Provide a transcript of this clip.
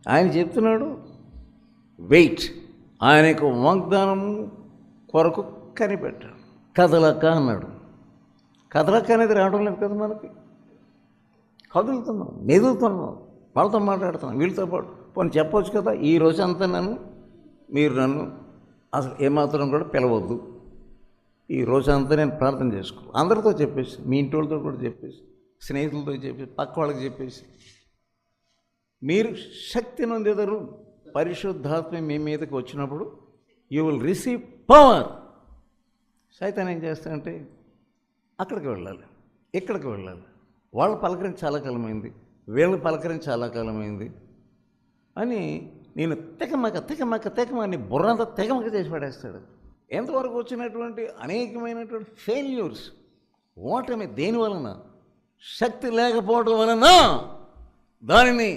ఆయన చెప్తున్నాడు వెయిట్, ఆయనకు వాగ్దానం కొరకు కనిపెట్టాడు. కదలక అన్నాడు. కదలక అనేది రావడం లేదు కదా మనకి. కదులుతున్నాం, మెదులుతున్నాం, వాళ్ళతో మాట్లాడుతున్నాం, వీళ్ళతో పాటు పోనీ చెప్పవచ్చు కదా, ఈ రోజు అంతా మీరు నన్ను అసలు ఏమాత్రం కూడా పిలవద్దు, ఈ రోజంతా నేను ప్రార్థన చేసుకో, అందరితో చెప్పేసి, మీ ఇంటి వాళ్ళతో కూడా చెప్పేసి, స్నేహితులతో చెప్పేసి, పక్క వాళ్ళకి చెప్పేసి, మీరు శక్తి నొందెదరు, పరిశుద్ధాత్మ మీ మీదకి వచ్చినప్పుడు యూ విల్ రిసీవ్ పవర్. సైతాన్ ఏం చేస్తానంటే అక్కడికి వెళ్ళాలి, ఇక్కడికి వెళ్ళాలి, వాళ్ళు పలకరించి చాలా కాలమైంది, వీళ్ళు పలకరించి చాలా కాలమైంది అని నేను తెగమని బుర్రంతా తెగమక చేసి పడేస్తాడు. ఎంతవరకు వచ్చినటువంటి అనేకమైనటువంటి ఫెయిల్యూర్స్, ఓటమి దేని వలన? శక్తి లేకపోవడం వలన దానిని